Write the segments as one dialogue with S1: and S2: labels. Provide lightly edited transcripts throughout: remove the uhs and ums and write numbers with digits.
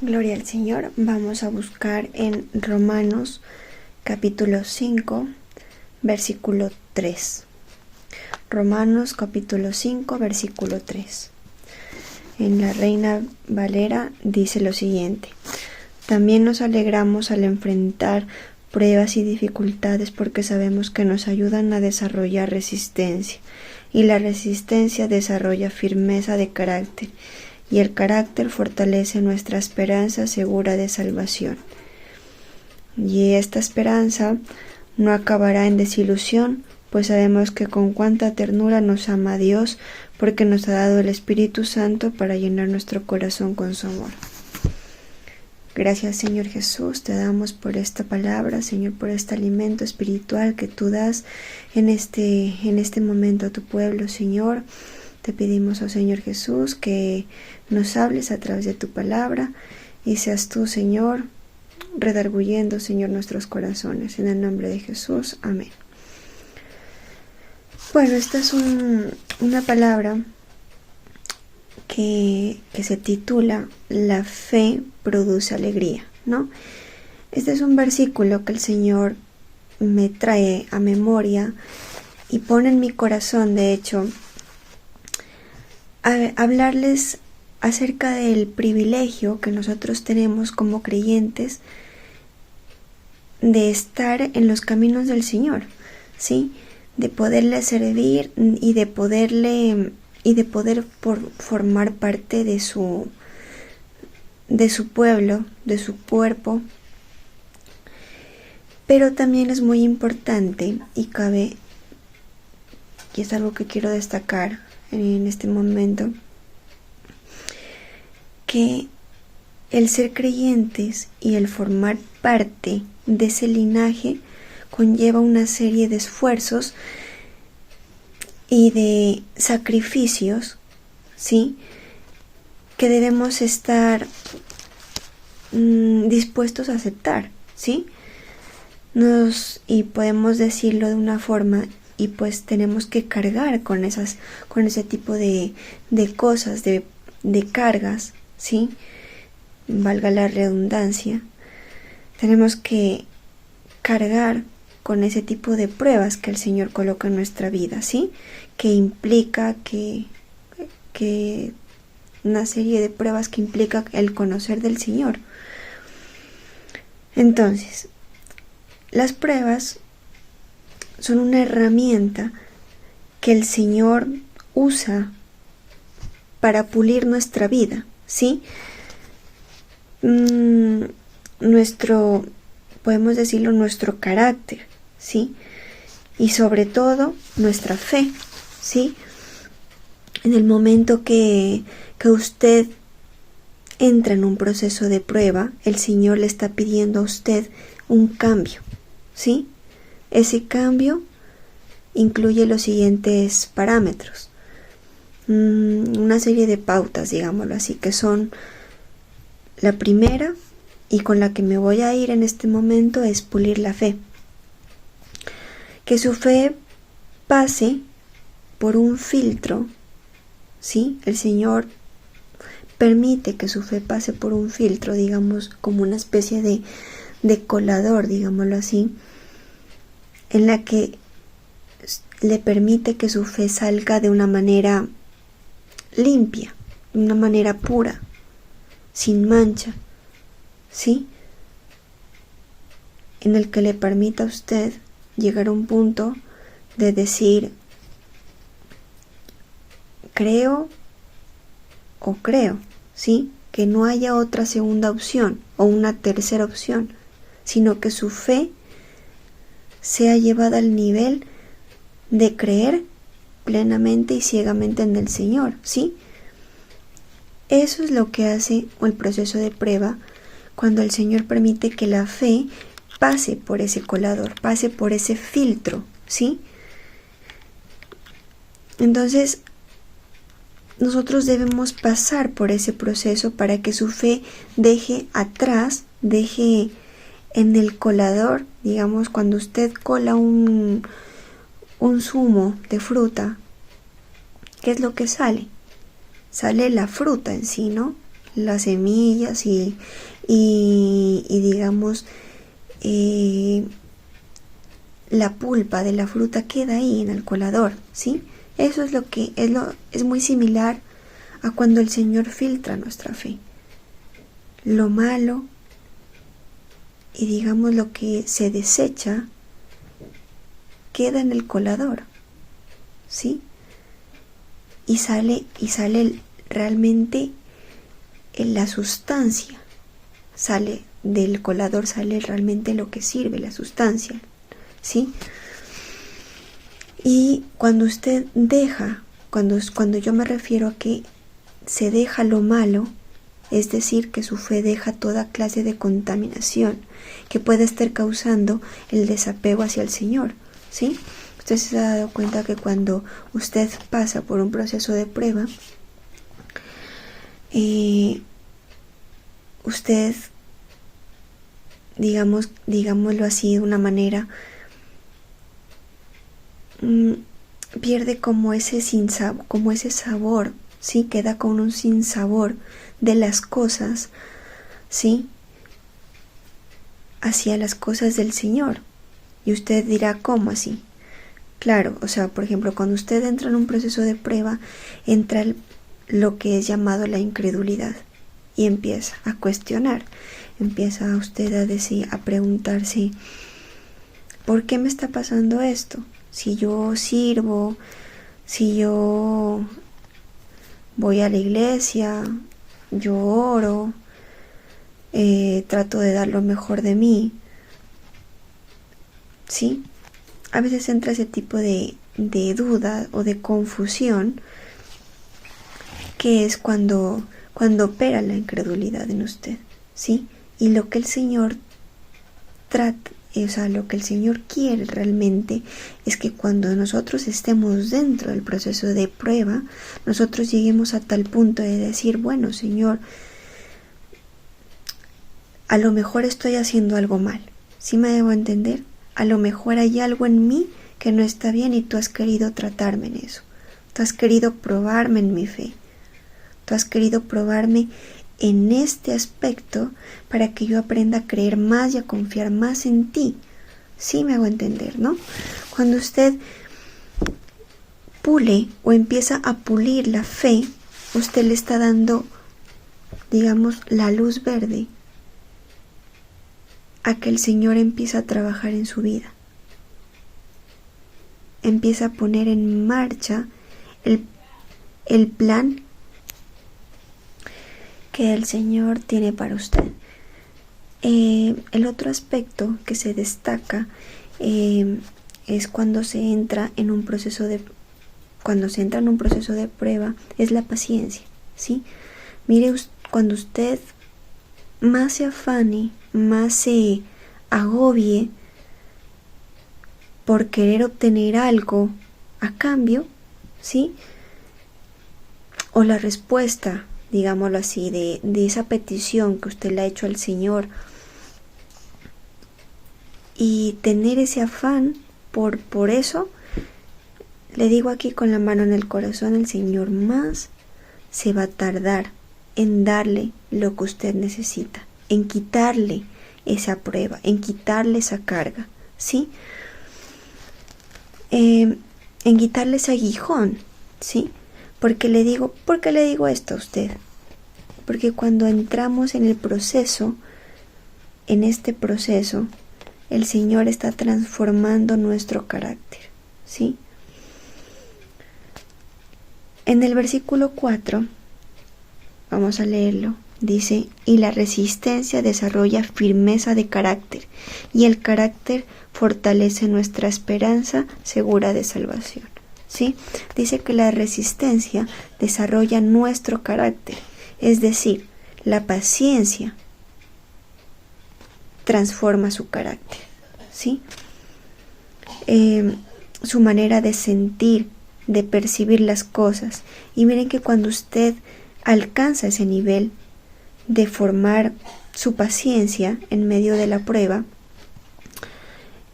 S1: Gloria al Señor. Vamos a buscar en Romanos capítulo 5, versículo 3. Romanos capítulo 5, versículo 3. En la Reina Valera dice lo siguiente: también nos alegramos al enfrentar pruebas y dificultades porque sabemos que nos ayudan a desarrollar resistencia, y la resistencia desarrolla firmeza de carácter, y el carácter fortalece nuestra esperanza segura de salvación. Y esta esperanza no acabará en desilusión, pues sabemos que con cuánta ternura nos ama Dios, porque nos ha dado el Espíritu Santo para llenar nuestro corazón con su amor. Gracias, Señor Jesús, te damos por esta palabra, Señor, por este alimento espiritual que tú das en este momento a tu pueblo, Señor. Te pedimos, oh Señor Jesús, que nos hables a través de tu palabra y seas tú, Señor, redarguyendo, Señor, nuestros corazones. En el nombre de Jesús, amén. Bueno, esta es una palabra que se titula La fe produce alegría, ¿no? Este es un versículo que el Señor me trae a memoria y pone en mi corazón, de hecho, a hablarles acerca del privilegio que nosotros tenemos como creyentes de estar en los caminos del Señor, ¿sí? De poderle servir y de poder formar parte de su pueblo, de su cuerpo. Pero también es muy importante y es algo que quiero destacar en este momento, que el ser creyentes y el formar parte de ese linaje conlleva una serie de esfuerzos y de sacrificios, ¿sí?, que debemos estar dispuestos a aceptar, ¿sí? Y podemos decirlo de una forma, y pues tenemos que cargar con ese tipo de cosas, de cargas, ¿sí? Valga la redundancia. Tenemos que cargar con ese tipo de pruebas que el Señor coloca en nuestra vida, ¿sí? Que implica que una serie de pruebas que implica el conocer del Señor. Entonces, las pruebas son una herramienta que el Señor usa para pulir nuestra vida, ¿sí? Podemos decirlo, nuestro carácter, ¿sí? Y sobre todo, nuestra fe, ¿sí? En el momento que usted entra en un proceso de prueba, el Señor le está pidiendo a usted un cambio, ¿sí? Ese cambio incluye los siguientes parámetros, una serie de pautas, digámoslo así, que son: la primera, y con la que me voy a ir en este momento, es pulir la fe. Que su fe pase por un filtro, ¿sí? El Señor permite que su fe pase por un filtro, digamos, como una especie de colador, digámoslo así, en la que le permite que su fe salga de una manera limpia, de una manera pura, sin mancha, ¿sí? En el que le permita a usted llegar a un punto de decir: creo, ¿sí? Que no haya otra segunda opción o una tercera opción, sino que su fe sea llevada al nivel de creer plenamente y ciegamente en el Señor, ¿sí? Eso es lo que hace el proceso de prueba, cuando el Señor permite que la fe pase por ese colador, pase por ese filtro, ¿sí? Entonces, nosotros debemos pasar por ese proceso para que su fe deje en el colador, digamos, cuando usted cola un zumo de fruta, ¿qué es lo que sale? Sale la fruta en sí, ¿no? las semillas y digamos la pulpa de la fruta queda ahí en el colador, ¿sí? Eso es lo que es muy similar a cuando el Señor filtra nuestra fe. Lo malo y digamos lo que se desecha queda en el colador, ¿sí? Y sale realmente la sustancia, sale del colador, sale realmente lo que sirve, la sustancia, ¿sí? Y cuando usted deja, cuando yo me refiero a que se deja lo malo, es decir, que su fe deja toda clase de contaminación que puede estar causando el desapego hacia el Señor, ¿sí? Usted se ha dado cuenta que cuando usted pasa por un proceso de prueba, usted, digámoslo así de una manera, pierde como ese sabor, ¿sí? Queda con un sinsabor de las cosas, ¿sí? Hacia las cosas del Señor. Y usted dirá, ¿cómo así? Claro, o sea, por ejemplo, cuando usted entra en un proceso de prueba, entra lo que es llamado la incredulidad y empieza a cuestionar, empieza usted a decir, a preguntarse, ¿por qué me está pasando esto? Si yo sirvo, si yo voy a la iglesia, yo oro, trato de dar lo mejor de mí, ¿sí? A veces entra ese tipo de duda o de confusión, que es cuando opera la incredulidad en usted, ¿sí? Y lo que el Señor trata, o sea, lo que el Señor quiere realmente es que cuando nosotros estemos dentro del proceso de prueba, nosotros lleguemos a tal punto de decir, bueno, Señor, a lo mejor estoy haciendo algo mal, ¿sí me debo entender? A lo mejor hay algo en mí que no está bien y tú has querido tratarme en eso. Tú has querido probarme en mi fe. Tú has querido probarme en este aspecto para que yo aprenda a creer más y a confiar más en ti. Sí me hago entender, ¿no? Cuando usted pule o empieza a pulir la fe, usted le está dando, digamos, la luz verde a que el Señor empiece a trabajar en su vida. Empieza a poner en marcha el plan que el Señor tiene para usted. El otro aspecto que se destaca es cuando se entra en un proceso de prueba, es la paciencia, ¿sí? Mire, cuando usted más se afane, más se agobie por querer obtener algo a cambio, ¿sí? O la respuesta, digámoslo así, de esa petición que usted le ha hecho al Señor, y tener ese afán por eso, le digo aquí con la mano en el corazón, el Señor más se va a tardar en darle lo que usted necesita, en quitarle esa prueba, en quitarle esa carga, ¿sí? En quitarle ese aguijón, ¿sí? ¿Por qué le digo esto a usted? Porque cuando entramos en el proceso, en este proceso, el Señor está transformando nuestro carácter, ¿sí? En el versículo 4, vamos a leerlo, dice, y la resistencia desarrolla firmeza de carácter, y el carácter fortalece nuestra esperanza segura de salvación, ¿sí? Dice que la resistencia desarrolla nuestro carácter, es decir, la paciencia transforma su carácter, ¿sí? Su manera de sentir, de percibir las cosas. Y miren que cuando usted alcanza ese nivel de formar su paciencia en medio de la prueba,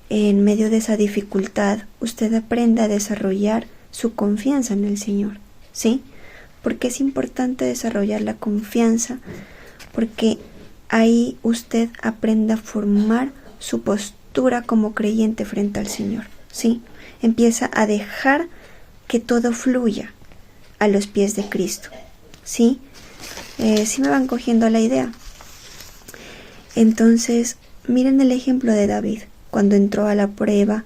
S1: en medio de esa dificultad, usted aprende a desarrollar su confianza en el Señor, ¿sí? Porque es importante desarrollar la confianza, porque ahí usted aprende a formar su postura como creyente frente al Señor, ¿sí? Empieza a dejar que todo fluya a los pies de Cristo, ¿sí? ¿Sí me van cogiendo la idea? Entonces, miren el ejemplo de David, cuando entró a la prueba,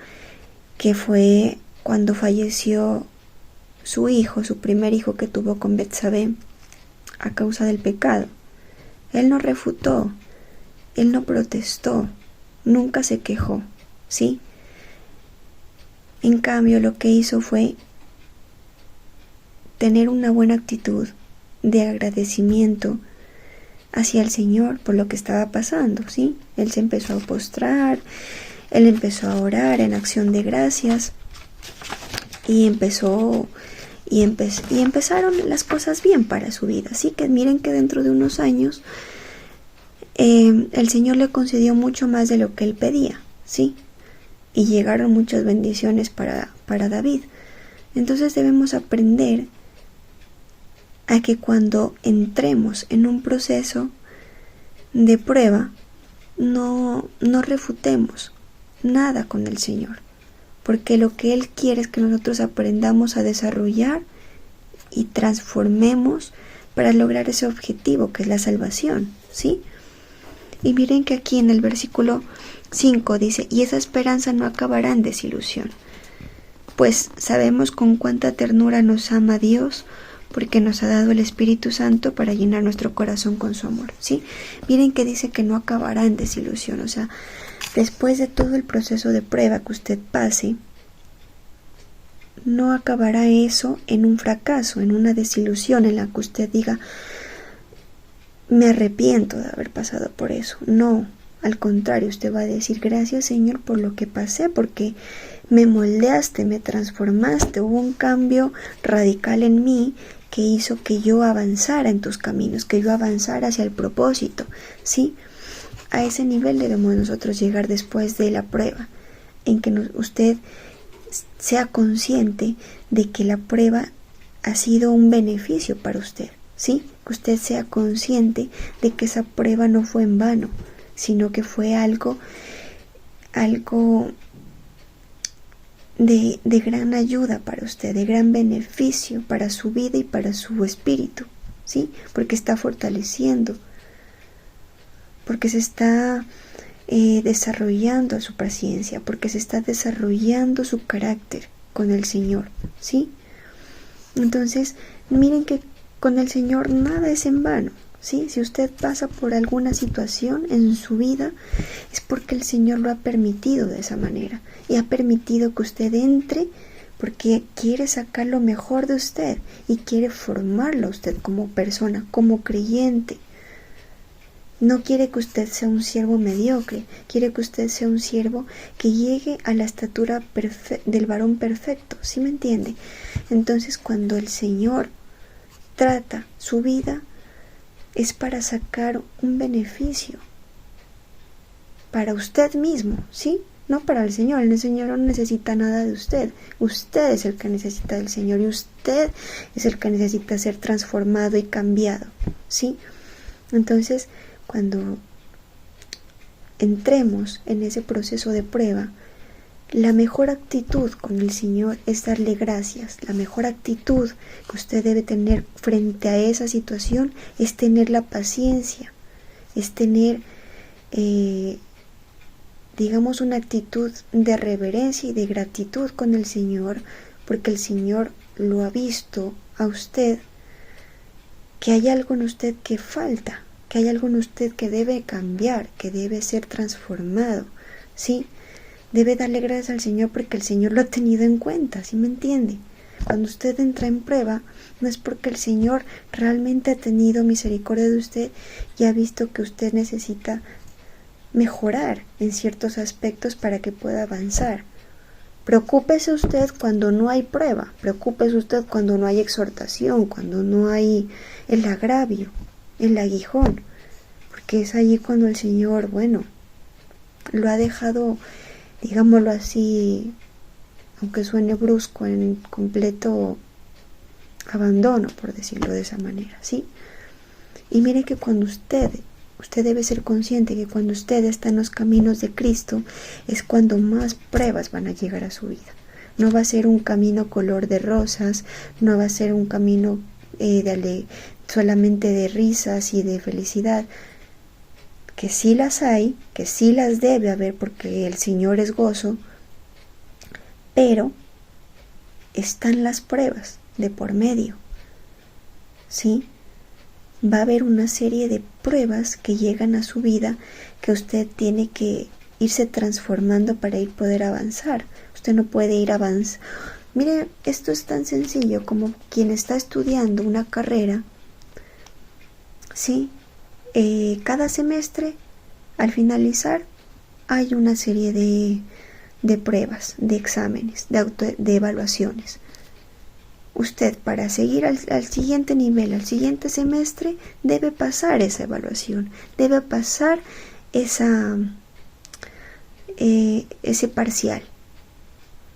S1: que fue cuando falleció su hijo, su primer hijo que tuvo con Betsabé, a causa del pecado. Él no refutó, él no protestó, nunca se quejó, ¿sí? En cambio, lo que hizo fue tener una buena actitud de agradecimiento hacia el Señor por lo que estaba pasando, ¿sí? Él se empezó a postrar, él empezó a orar en acción de gracias y empezaron las cosas bien para su vida. Así que miren que dentro de unos años el Señor le concedió mucho más de lo que él pedía, ¿sí? Y llegaron muchas bendiciones para David. Entonces debemos aprender a que cuando entremos en un proceso de prueba, no refutemos nada con el Señor, porque lo que Él quiere es que nosotros aprendamos a desarrollar y transformemos para lograr ese objetivo que es la salvación, ¿sí? Y miren que aquí en el versículo 5 dice, y esa esperanza no acabará en desilusión, pues sabemos con cuánta ternura nos ama Dios, porque nos ha dado el Espíritu Santo para llenar nuestro corazón con su amor, ¿sí? Miren que dice que no acabará en desilusión, o sea, después de todo el proceso de prueba que usted pase, no acabará eso en un fracaso, en una desilusión en la que usted diga, me arrepiento de haber pasado por eso. No, al contrario, usted va a decir, gracias Señor por lo que pasé, porque me moldeaste, me transformaste, hubo un cambio radical en mí que hizo que yo avanzara en tus caminos, que yo avanzara hacia el propósito, ¿sí? A ese nivel debemos nosotros llegar después de la prueba, en que usted sea consciente de que la prueba ha sido un beneficio para usted, ¿sí? Que usted sea consciente de que esa prueba no fue en vano, sino que fue algo de gran ayuda para usted, de gran beneficio para su vida y para su espíritu, ¿sí? Porque está fortaleciendo, porque se está desarrollando su paciencia, porque se está desarrollando su carácter con el Señor, ¿sí? Entonces, miren que con el Señor nada es en vano, ¿sí? Si usted pasa por alguna situación en su vida, es porque el Señor lo ha permitido de esa manera, y ha permitido que usted entre porque quiere sacar lo mejor de usted y quiere formarlo a usted como persona, como creyente. No quiere que usted sea un siervo mediocre, quiere que usted sea un siervo que llegue a la estatura del varón perfecto, ¿sí me entiende? Entonces, cuando el Señor trata su vida, es para sacar un beneficio para usted mismo, ¿sí? No para el Señor no necesita nada de usted. Usted es el que necesita del Señor y usted es el que necesita ser transformado y cambiado, ¿sí? Entonces, cuando entremos en ese proceso de prueba, la mejor actitud con el Señor es darle gracias. La mejor actitud que usted debe tener frente a esa situación es tener la paciencia, es tener, digamos, una actitud de reverencia y de gratitud con el Señor, porque el Señor lo ha visto a usted, que hay algo en usted que falta, que hay algo en usted que debe cambiar, que debe ser transformado, ¿sí? Debe darle gracias al Señor porque el Señor lo ha tenido en cuenta, ¿sí me entiende? Cuando usted entra en prueba, no es porque el Señor realmente ha tenido misericordia de usted y ha visto que usted necesita mejorar en ciertos aspectos para que pueda avanzar. Preocúpese usted cuando no hay prueba, preocúpese usted cuando no hay exhortación, cuando no hay el agravio, el aguijón, porque es allí cuando el Señor, lo ha dejado, digámoslo así, aunque suene brusco, en completo abandono, por decirlo de esa manera, ¿sí? Y mire que cuando usted debe ser consciente que cuando usted está en los caminos de Cristo es cuando más pruebas van a llegar a su vida. No va a ser un camino color de rosas, no va a ser un camino solamente de risas y de felicidad, que sí las hay, que sí las debe haber porque el Señor es gozo, pero están las pruebas de por medio, ¿sí? Va a haber una serie de pruebas que llegan a su vida que usted tiene que irse transformando para poder avanzar. Usted no puede ir avanzando. Mire, esto es tan sencillo como quien está estudiando una carrera, ¿sí? Cada semestre, al finalizar, hay una serie de pruebas, de exámenes, de evaluaciones. Usted, para seguir al siguiente nivel, al siguiente semestre, debe pasar esa evaluación, debe pasar ese parcial.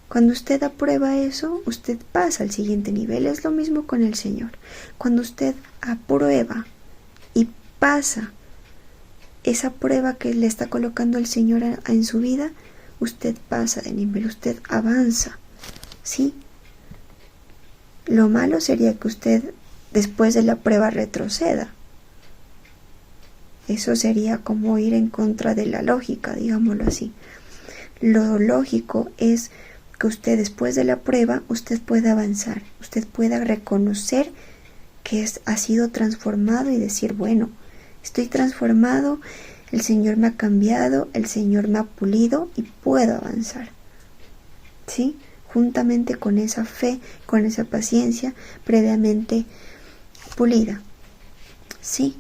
S1: Cuando usted aprueba eso, usted pasa al siguiente nivel. Es lo mismo con el Señor. Cuando usted aprueba y pasa esa prueba que le está colocando el Señor en su vida, usted pasa de nivel, usted avanza, ¿sí? Lo malo sería que usted después de la prueba retroceda. Eso sería como ir en contra de la lógica, digámoslo así. Lo lógico es que usted después de la prueba, usted pueda avanzar, usted pueda reconocer que ha sido transformado y decir, bueno, estoy transformado, el Señor me ha cambiado, el Señor me ha pulido y puedo avanzar, ¿sí? Juntamente con esa fe, con esa paciencia previamente pulida, ¿sí?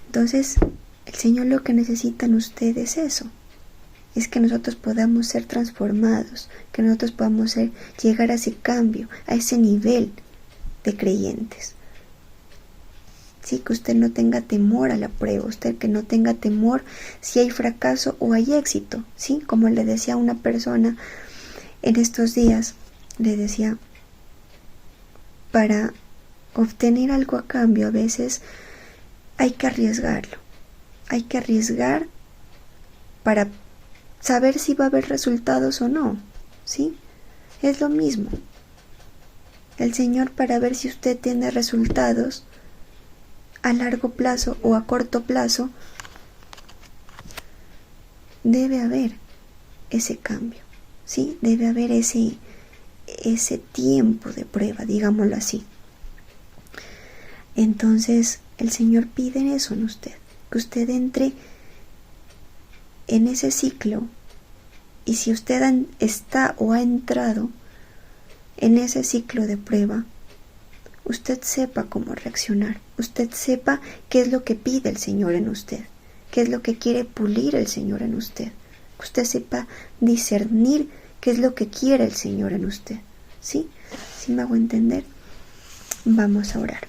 S1: Entonces, el Señor lo que necesita en usted es eso, es que nosotros podamos ser transformados, que nosotros podamos llegar a ese cambio, a ese nivel de creyentes. Sí, que usted no tenga temor a la prueba, usted que no tenga temor si hay fracaso o hay éxito, ¿sí? Como le decía a una persona en estos días, le decía, para obtener algo a cambio a veces hay que arriesgarlo, hay que arriesgar para saber si va a haber resultados o no, ¿sí? Es lo mismo. El Señor, para ver si usted tiene resultados a largo plazo o a corto plazo, debe haber ese cambio, ¿sí? Debe haber ese tiempo de prueba, digámoslo así. Entonces, el Señor pide eso en usted, que usted entre en ese ciclo, y si usted está o ha entrado en ese ciclo de prueba, usted sepa cómo reaccionar, usted sepa qué es lo que pide el Señor en usted, qué es lo que quiere pulir el Señor en usted, usted sepa discernir qué es lo que quiere el Señor en usted, ¿sí? ¿Sí me hago entender? Vamos a orar.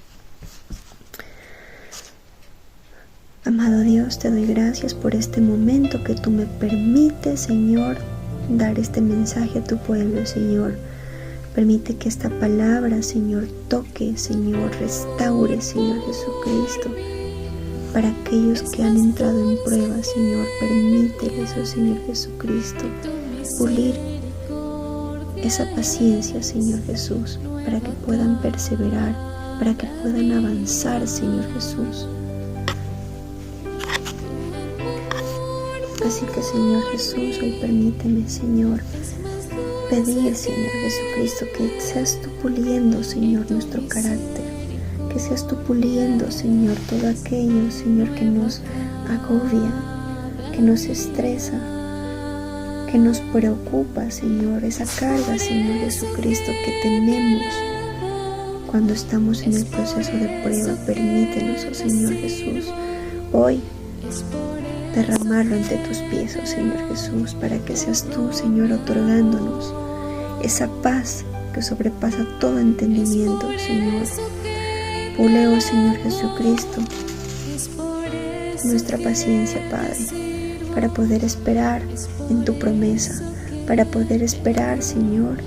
S1: Amado Dios, te doy gracias por este momento que tú me permites, Señor, dar este mensaje a tu pueblo, Señor. Permite que esta palabra, Señor, toque, Señor, restaure, Señor Jesucristo. Para aquellos que han entrado en pruebas, Señor, permíteles, oh Señor Jesucristo, pulir esa paciencia, Señor Jesús, para que puedan perseverar, para que puedan avanzar, Señor Jesús. Así que, Señor Jesús, hoy permíteme, Señor, pedir, Señor Jesucristo, que seas tú puliendo, Señor, nuestro carácter, que seas tú puliendo, Señor, todo aquello, Señor, que nos agobia, que nos estresa, que nos preocupa, Señor, esa carga, Señor Jesucristo, que tenemos cuando estamos en el proceso de prueba. Permítenos, oh Señor Jesús, hoy derramarlo ante tus pies, oh Señor Jesús, para que seas tú, Señor, otorgándonos esa paz que sobrepasa todo entendimiento, Señor. Pule, oh Señor Jesucristo, nuestra paciencia, Padre, para poder esperar en tu promesa, para poder esperar, Señor,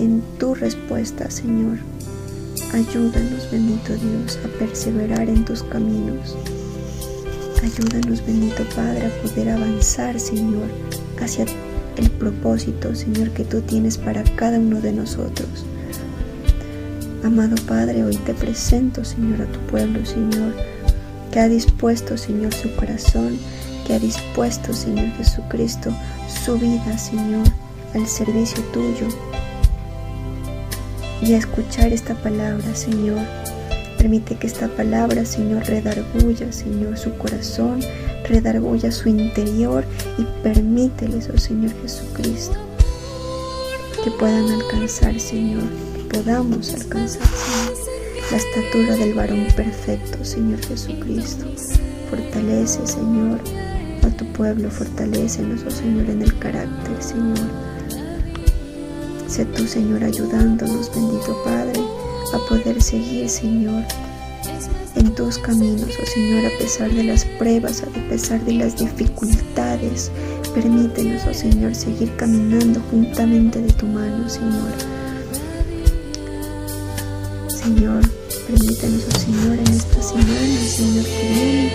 S1: en tu respuesta, Señor. Ayúdanos, bendito Dios, a perseverar en tus caminos. Ayúdanos, bendito Padre, a poder avanzar, Señor, hacia el propósito, Señor, que tú tienes para cada uno de nosotros. Amado Padre, hoy te presento, Señor, a tu pueblo, Señor, que ha dispuesto, Señor, su corazón, que ha dispuesto, Señor Jesucristo, su vida, Señor, al servicio tuyo. Y a escuchar esta palabra, Señor. Permite que esta palabra, Señor, redarguya, Señor, su corazón, redarguya su interior y permíteles, oh Señor Jesucristo, que puedan alcanzar, Señor, que podamos alcanzar, Señor, la estatura del varón perfecto, Señor Jesucristo. Fortalece, Señor, a tu pueblo, fortalécenos, oh Señor, en el carácter, Señor. Sé tú, Señor, ayudándonos, bendito Padre, a poder seguir, Señor, en tus caminos, oh Señor, a pesar de las pruebas, a pesar de las dificultades. Permítenos, oh Señor, seguir caminando juntamente de tu mano, Señor. Señor, permítenos, oh Señor, en esta semana, Señor, que viene,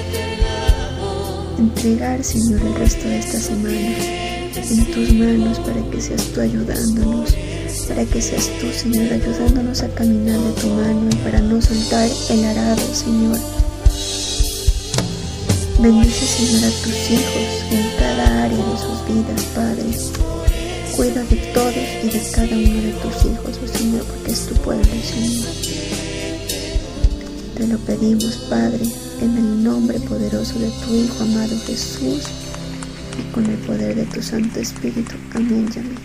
S1: entregar, Señor, el resto de esta semana en tus manos para que seas tú ayudándonos, para que seas tú, Señor, ayudándonos a caminar de tu mano y para no soltar el arado, Señor. Bendice, Señor, a tus hijos en cada área de sus vidas, Padre. Cuida de todos y de cada uno de tus hijos, oh Señor, porque es tu pueblo, Señor. Te lo pedimos, Padre, en el nombre poderoso de tu Hijo amado Jesús y con el poder de tu Santo Espíritu. Amén y amén.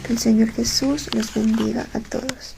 S1: Que el Señor Jesús los bendiga a todos.